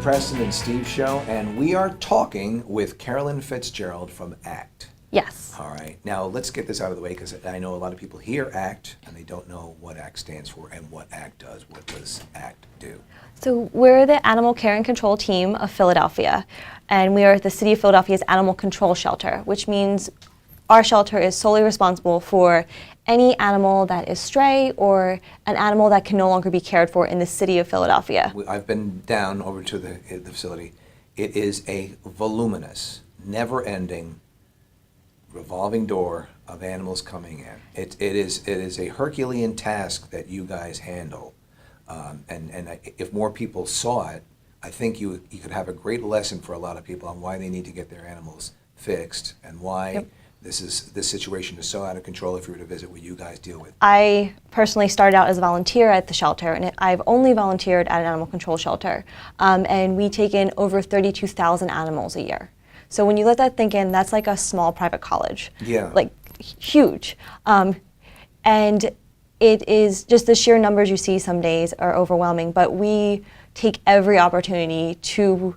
Preston and Steve Show, and we are talking with Carolyn Fitzgerald from ACCT. Yes. All right. Now, let's get this out of the way because I know a lot of people hear ACCT and they don't know what ACCT stands for and what ACCT does. What does ACCT do? So we're the Animal Care and Control Team of Philadelphia, and we are the City of Philadelphia's Animal Control Shelter, which means our shelter is solely responsible for any animal that is stray or an animal that can no longer be cared for in the City of Philadelphia. I've been down over to the facility. It is a voluminous, never-ending, revolving door of animals coming in. It is a Herculean task that you guys handle, and if more people saw it, I think you could have a great lesson for a lot of people on why they need to get their animals fixed and why. Yep. This situation is so out of control if you were to visit what you guys deal with. I personally started out as a volunteer at the shelter, and I've only volunteered at an animal control shelter, and we take in over 32,000 animals a year. So when you let that think in, that's like a small private college. Yeah. Like huge. And it is just the sheer numbers you see some days are overwhelming, but we take every opportunity to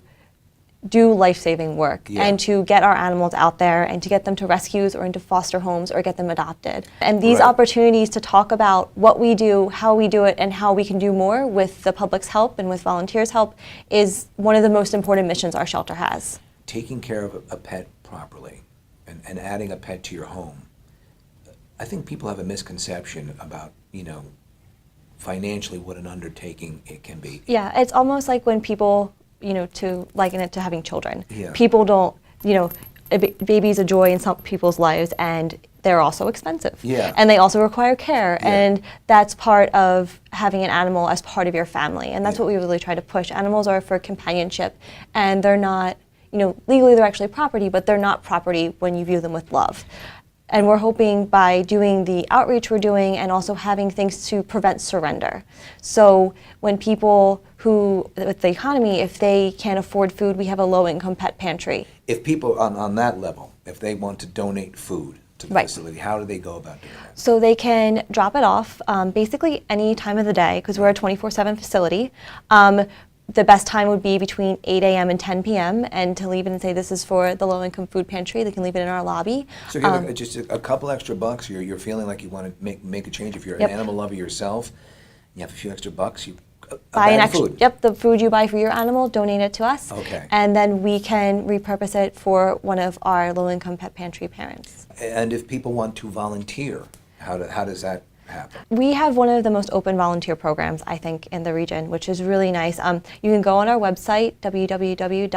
do life-saving work and to get our animals out there and to get them to rescues or into foster homes or get them adopted. And these opportunities to talk about what we do, how we do it, and how we can do more with the public's help and with volunteers' help is one of the most important missions our shelter has. Taking care of a pet properly and adding a pet to your home, I think people have a misconception about, financially what an undertaking it can be. Yeah, it's almost like when people to liken it to having children. Yeah. People don't, a baby's a joy in some people's lives, and they're also expensive. Yeah. And they also require care, Yeah. and that's part of having an animal as part of your family, and that's what we really try to push. Animals are for companionship, and they're not, legally they're actually property, but they're not property when you view them with love. And we're hoping by doing the outreach we're doing and also having things to prevent surrender. So when people with the economy, if they can't afford food, we have a low-income pet pantry. If people on that level, if they want to donate food to the facility, how do they go about doing that? So they can drop it off basically any time of the day because we're a 24/7 facility. The best time would be between 8 a.m. and 10 p.m. and to leave it and say this is for the low-income food pantry. They can leave it in our lobby. So give just a couple extra bucks. You're feeling like you want to make a change. If you're an animal lover yourself, you have a few extra bucks. You buy an extra food. Yep, the food you buy for your animal, donate it to us. Okay. And then we can repurpose it for one of our low-income pet pantry parents. And if people want to volunteer, how does that happen? We have one of the most open volunteer programs, I think, in the region, which is really nice. You can go on our website, www.ACCT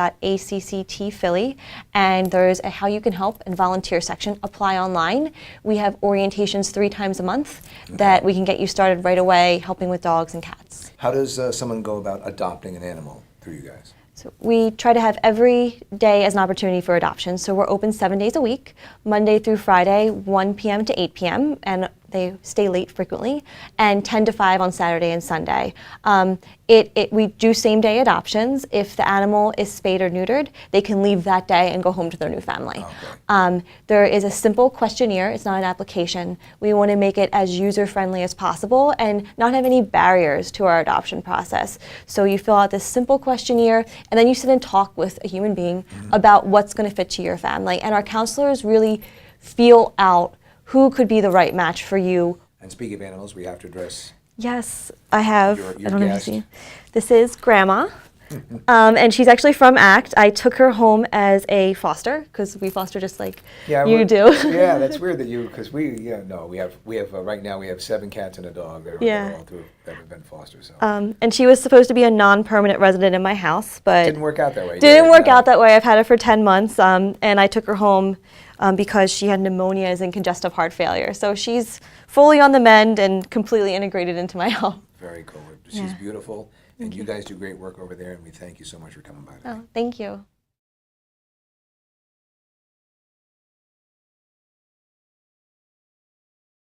and there's a How You Can Help and Volunteer section. Apply online. We have orientations 3 times a month that we can get you started right away helping with dogs and cats. How does someone go about adopting an animal through you guys? So we try to have every day as an opportunity for adoption. So we're open 7 days a week, Monday through Friday, 1 p.m. to 8 p.m., and they stay late frequently, and 10 to 5 on Saturday and Sunday. We do same-day adoptions. If the animal is spayed or neutered, they can leave that day and go home to their new family. Okay. There is a simple questionnaire. It's not an application. We want to make it as user-friendly as possible and not have any barriers to our adoption process. So you fill out this simple questionnaire, and then you sit and talk with a human being about what's going to fit to your family. And our counselors really feel out who could be the right match for you. And speaking of animals, we have to address. Yes, I have. Your I don't know if guest. you see. This is Grandma, and she's actually from ACCT. I took her home as a foster because we foster just like you do. Yeah, that's weird that because we have right now we have 7 cats and a dog. They're all that have been fostered. So. And she was supposed to be a non-permanent resident in my house, but didn't work out that way. Didn't work out that way. I've had her for 10 months, and I took her home because she had pneumonias and congestive heart failure. So she's fully on the mend and completely integrated into my home. Very cool. She's beautiful, and you guys do great work over there, and we thank you so much for coming by today. Oh, thank you.